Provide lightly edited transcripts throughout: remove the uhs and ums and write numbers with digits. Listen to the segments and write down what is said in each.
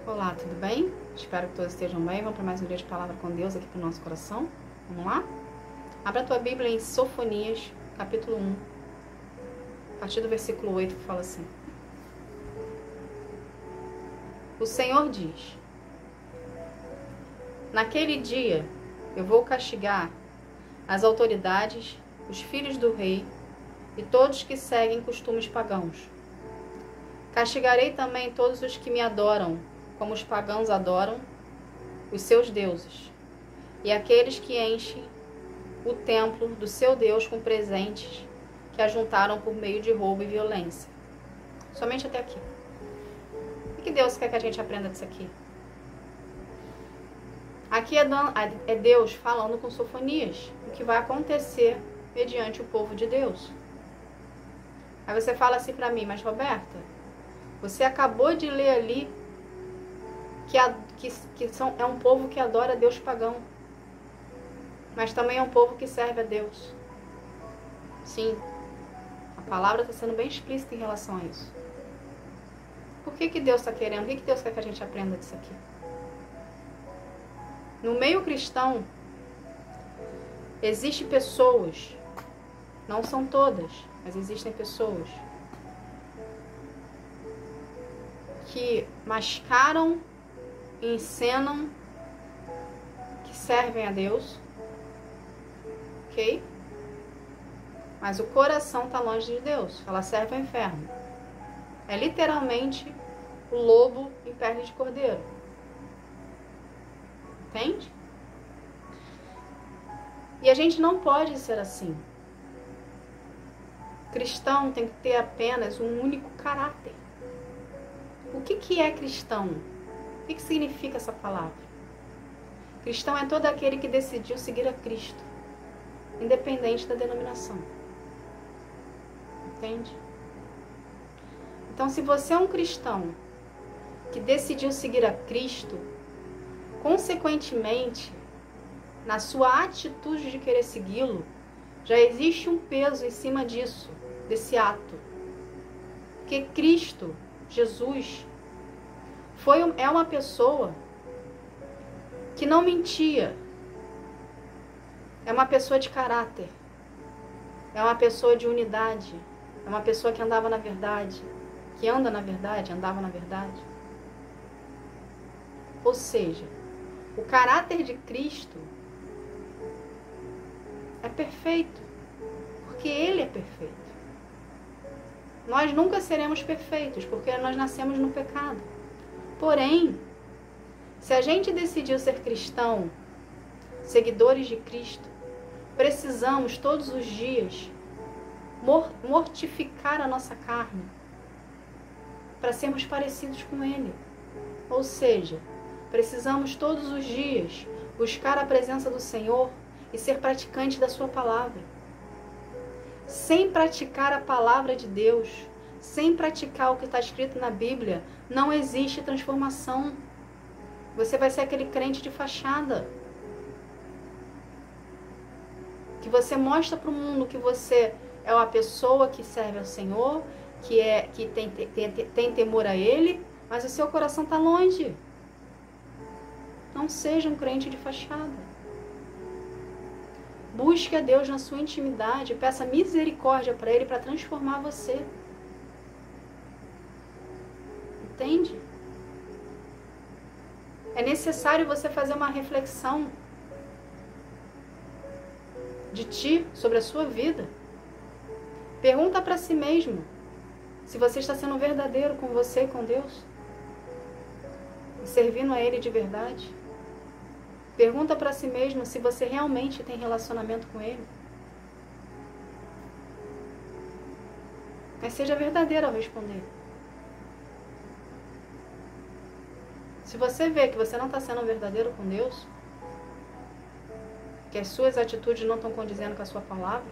Olá, tudo bem? Espero que todos estejam bem. Vamos para mais um dia de palavra com Deus aqui para o nosso coração. Vamos lá? Abra a tua Bíblia em Sofonias, capítulo 1, a partir do versículo 8, que fala assim: O Senhor diz: Naquele dia eu vou castigar as autoridades, os filhos do rei e todos que seguem costumes pagãos. Castigarei também todos os que me adoram, como os pagãos adoram os seus deuses, e aqueles que enchem o templo do seu Deus com presentes que ajuntaram por meio de roubo e violência. Somente até aqui. O que Deus quer que a gente aprenda disso aqui? Aqui é Deus falando com Sofonias o que vai acontecer mediante o povo de Deus. Aí você fala assim para mim: mas Roberta, você acabou de ler ali é um povo que adora Deus pagão, mas também é um povo que serve a Deus. Sim, a palavra está sendo bem explícita em relação a isso. Por que Deus está querendo? O que Deus quer que a gente aprenda disso aqui? No meio cristão, existem pessoas, não são todas, mas existem pessoas que mascaram e encenam que servem a Deus, ok? Mas o coração está longe de Deus. Ela serve ao inferno. É literalmente o lobo em pele de cordeiro. Entende? E a gente não pode ser assim. Cristão tem que ter apenas um único caráter. O que é cristão? O que significa essa palavra? Cristão é todo aquele que decidiu seguir a Cristo, independente da denominação. Entende? Então, se você é um cristão que decidiu seguir a Cristo, consequentemente, na sua atitude de querer segui-lo, já existe um peso em cima disso, desse ato. Porque Cristo, Jesus, é uma pessoa que não mentia. É uma pessoa de caráter. É uma pessoa de unidade. É uma pessoa que andava na verdade. Que anda na verdade, andava na verdade. Ou seja, o caráter de Cristo é perfeito. Porque Ele é perfeito. Nós nunca seremos perfeitos, porque nós nascemos no pecado. Porém, se a gente decidiu ser cristão, seguidores de Cristo, precisamos todos os dias mortificar a nossa carne para sermos parecidos com Ele. Ou seja, precisamos todos os dias buscar a presença do Senhor e ser praticante da sua palavra. Sem praticar a palavra de Deus, sem praticar o que está escrito na Bíblia, não existe transformação. Você vai ser aquele crente de fachada. Que você mostra para o mundo que você é uma pessoa que serve ao Senhor, que tem temor a Ele, mas o seu coração está longe. Não seja um crente de fachada. Busque a Deus na sua intimidade, peça misericórdia para Ele para transformar você. Entende? É necessário você fazer uma reflexão de ti, sobre a sua vida. Pergunta para si mesmo se você está sendo verdadeiro com você e com Deus, e servindo a Ele de verdade. Pergunta para si mesmo se você realmente tem relacionamento com Ele. Mas seja verdadeiro ao responder. Se você vê que você não está sendo verdadeiro com Deus, que as suas atitudes não estão condizendo com a sua palavra,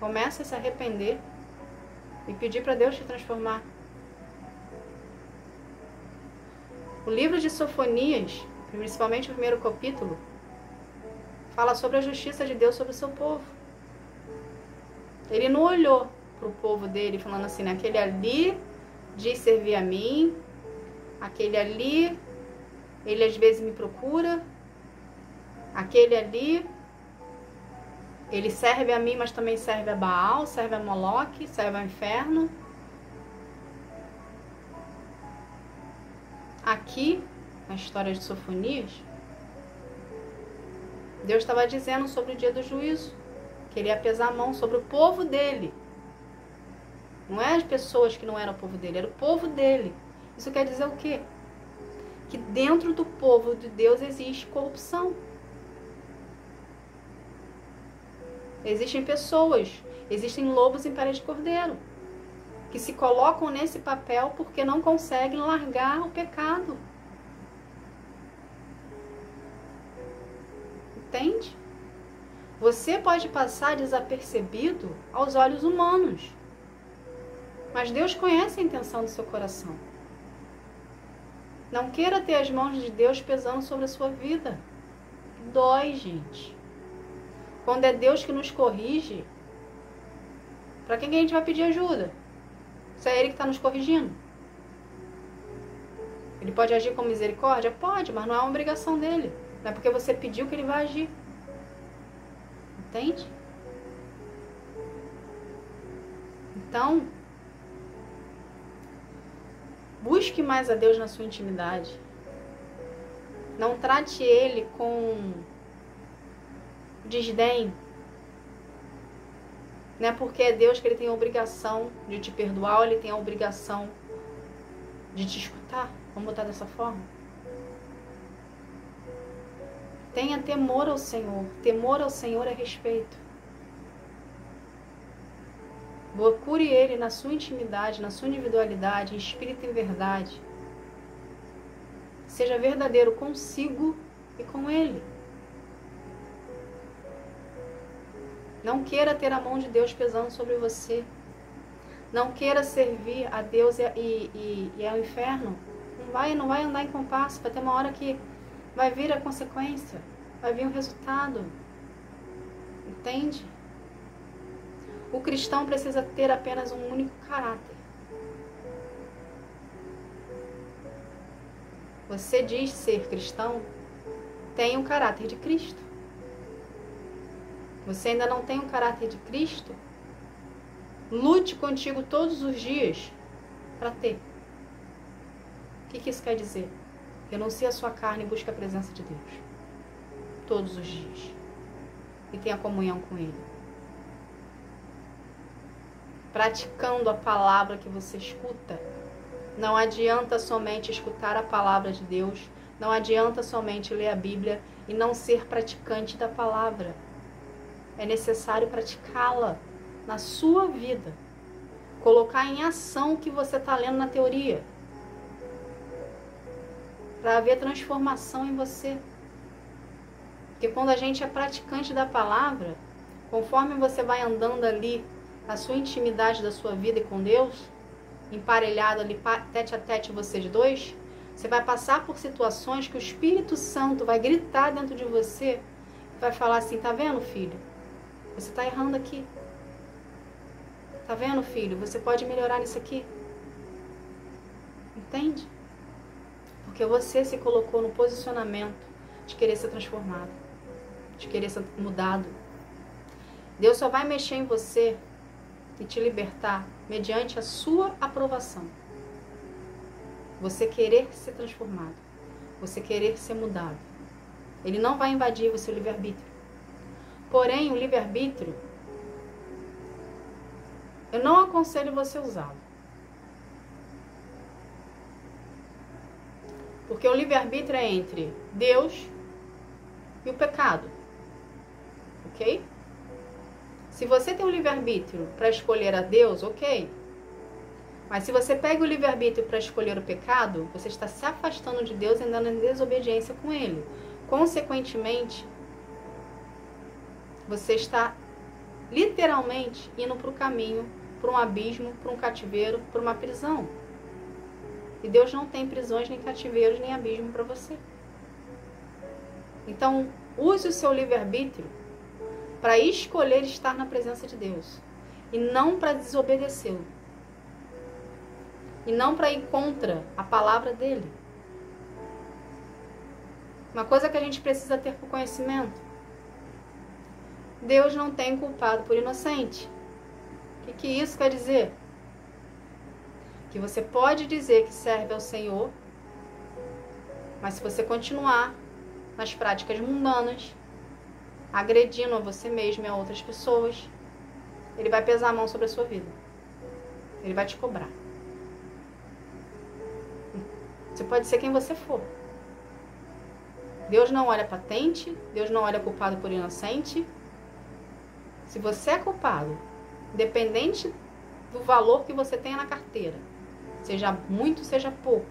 comece a se arrepender e pedir para Deus te transformar. O livro de Sofonias, principalmente o primeiro capítulo, fala sobre a justiça de Deus sobre o seu povo. Ele não olhou para o povo dele falando assim, naquele ali diz servir a mim, aquele ali, ele às vezes me procura, aquele ali, ele serve a mim, mas também serve a Baal, serve a Moloque, serve ao inferno. Aqui, na história de Sofonias, Deus estava dizendo sobre o dia do juízo, que ele ia pesar a mão sobre o povo dele. Não é as pessoas que não eram o povo dele, era o povo dele. Isso quer dizer o quê? Que dentro do povo de Deus existe corrupção. Existem pessoas, existem lobos em pele de cordeiro, que se colocam nesse papel porque não conseguem largar o pecado. Entende? Você pode passar desapercebido aos olhos humanos, mas Deus conhece a intenção do seu coração. Não queira ter as mãos de Deus pesando sobre a sua vida. Dói, gente. Quando é Deus que nos corrige, para quem que a gente vai pedir ajuda? Se é Ele que está nos corrigindo. Ele pode agir com misericórdia? Pode, mas não é uma obrigação dele. Não é porque você pediu que Ele vai agir. Entende? Então, busque mais a Deus na sua intimidade. Não trate Ele com desdém. Não é porque é Deus que Ele tem a obrigação de te perdoar, ou Ele tem a obrigação de te escutar. Vamos botar dessa forma? Tenha temor ao Senhor. Temor ao Senhor é respeito. Procure Ele na sua intimidade, na sua individualidade, em espírito e em verdade. Seja verdadeiro consigo e com Ele. Não queira ter a mão de Deus pesando sobre você. Não queira servir a Deus e ao inferno. Não vai andar em compasso. Vai ter uma hora que vai vir a consequência. Vai vir o resultado. Entende? O cristão precisa ter apenas um único caráter. Você diz ser cristão, tem o caráter de Cristo. Você ainda não tem o caráter de Cristo? Lute contigo todos os dias para ter. O que isso quer dizer? Renuncie a sua carne e busque a presença de Deus. Todos os dias. E tenha comunhão com Ele. Praticando a palavra que você escuta. Não adianta somente escutar a palavra de Deus. Não adianta somente ler a Bíblia e não ser praticante da palavra. É necessário praticá-la na sua vida. Colocar em ação o que você está lendo na teoria. Para haver transformação em você. Porque quando a gente é praticante da palavra, conforme você vai andando ali na sua intimidade da sua vida e com Deus, emparelhado ali, tete a tete vocês dois, você vai passar por situações que o Espírito Santo vai gritar dentro de você, vai falar assim, tá vendo, filho? Você tá errando aqui. Tá vendo, filho? Você pode melhorar nisso aqui. Entende? Porque você se colocou no posicionamento de querer ser transformado, de querer ser mudado. Deus só vai mexer em você e te libertar mediante a sua aprovação. Você querer ser transformado, você querer ser mudado. Ele não vai invadir o seu livre-arbítrio. Porém, o livre-arbítrio, eu não aconselho você usá-lo. Porque o livre-arbítrio é entre Deus e o pecado. Ok? Se você tem o livre-arbítrio para escolher a Deus, ok. Mas se você pega o livre-arbítrio para escolher o pecado, você está se afastando de Deus e andando em desobediência com Ele. Consequentemente, você está literalmente indo para o caminho, para um abismo, para um cativeiro, para uma prisão. E Deus não tem prisões, nem cativeiros, nem abismo para você. Então, use o seu livre-arbítrio para escolher estar na presença de Deus. E não para desobedecê-lo. e não para ir contra a palavra dele. Uma coisa que a gente precisa ter por conhecimento: Deus não tem culpado por inocente. O que isso quer dizer? Que você pode dizer que serve ao Senhor, mas se você continuar nas práticas mundanas, agredindo a você mesmo e a outras pessoas, Ele vai pesar a mão sobre a sua vida. Ele vai te cobrar. Você pode ser quem você for. Deus não olha patente, Deus não olha culpado por inocente. Se você é culpado, independente do valor que você tenha na carteira, seja muito, seja pouco,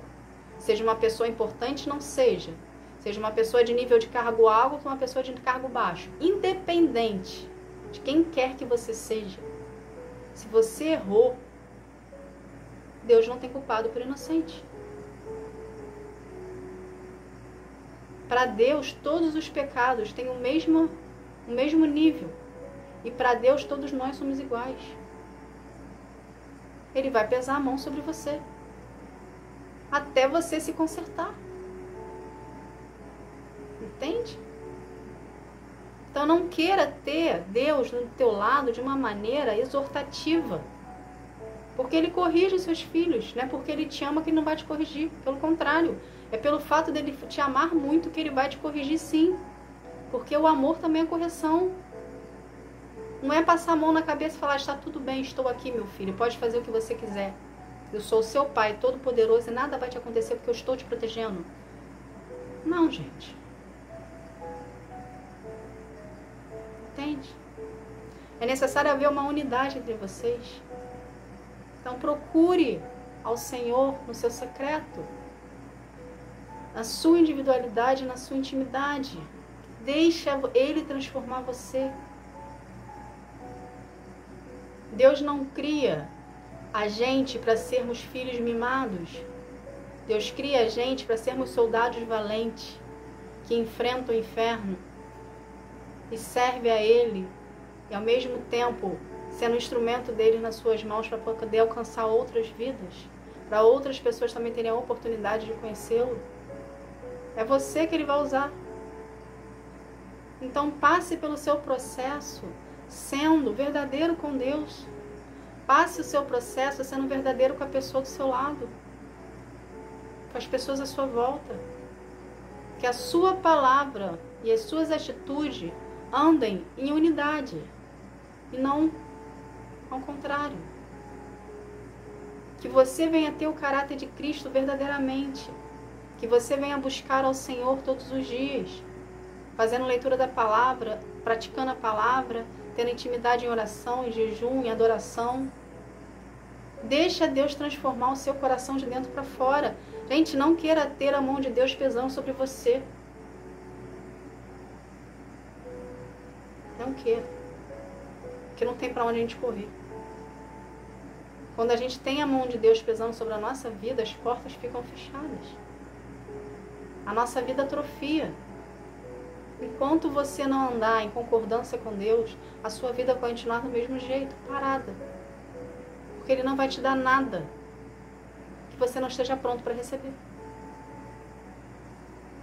seja uma pessoa importante, não seja uma pessoa de nível de cargo alto ou uma pessoa de cargo baixo, independente de quem quer que você seja, se você errou, Deus não tem culpado por inocente. Para Deus, todos os pecados têm o mesmo nível. E para Deus, todos nós somos iguais. Ele vai pesar a mão sobre você, até você se consertar. Entende? Então não queira ter Deus do teu lado de uma maneira exortativa. Porque Ele corrige os seus filhos. Não é porque Ele te ama que Ele não vai te corrigir. Pelo contrário, é pelo fato dele te amar muito que Ele vai te corrigir, sim. Porque o amor também é correção. Não é passar a mão na cabeça e falar: está tudo bem, estou aqui, meu filho, pode fazer o que você quiser. Eu sou o seu pai todo-poderoso e nada vai te acontecer porque eu estou te protegendo. Não, gente. Entende? É necessário haver uma unidade entre vocês. Então procure ao Senhor no seu secreto, na sua individualidade, na sua intimidade. Deixa Ele transformar você. Deus não cria a gente para sermos filhos mimados. Deus cria a gente para sermos soldados valentes, que enfrentam o inferno e servem a Ele, e ao mesmo tempo sendo instrumento dele nas suas mãos para poder alcançar outras vidas, para outras pessoas também terem a oportunidade de conhecê-lo. É você que Ele vai usar. Então passe pelo seu processo sendo verdadeiro com Deus. Passe o seu processo sendo verdadeiro com a pessoa do seu lado, com as pessoas à sua volta. Que a sua palavra e as suas atitudes andem em unidade e não ao contrário. Que você venha ter o caráter de Cristo verdadeiramente. Que você venha buscar ao Senhor todos os dias, fazendo leitura da palavra, praticando a palavra, tendo intimidade em oração, em jejum, em adoração. Deixa Deus transformar o seu coração de dentro para fora. Gente, não queira ter a mão de Deus pesando sobre você. Não queira. Porque não tem para onde a gente correr. Quando a gente tem a mão de Deus pesando sobre a nossa vida, as portas ficam fechadas. A nossa vida atrofia. Enquanto você não andar em concordância com Deus, a sua vida vai continuar do mesmo jeito, parada. Porque Ele não vai te dar nada que você não esteja pronto para receber.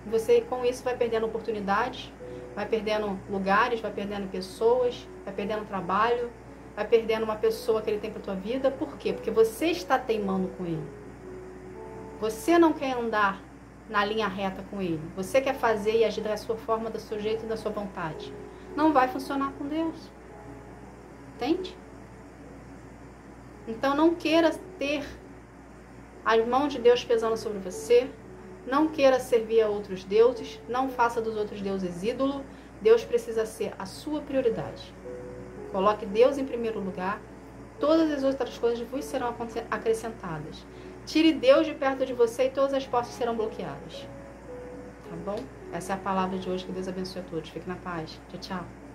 Você, com isso, vai perdendo oportunidades, vai perdendo lugares, vai perdendo pessoas, vai perdendo trabalho, vai perdendo uma pessoa que Ele tem para a tua vida. Por quê? Porque você está teimando com Ele. Você não quer andar na linha reta com Ele. Você quer fazer e agir da sua forma, do seu jeito e da sua vontade. Não vai funcionar com Deus. Entende? Então não queira ter a mão de Deus pesando sobre você. Não queira servir a outros deuses. Não faça dos outros deuses ídolo. Deus precisa ser a sua prioridade. Coloque Deus em primeiro lugar. Todas as outras coisas vos serão acrescentadas. Tire Deus de perto de você e todas as portas serão bloqueadas. Tá bom? Essa é a palavra de hoje. Que Deus abençoe a todos. Fique na paz. Tchau, tchau.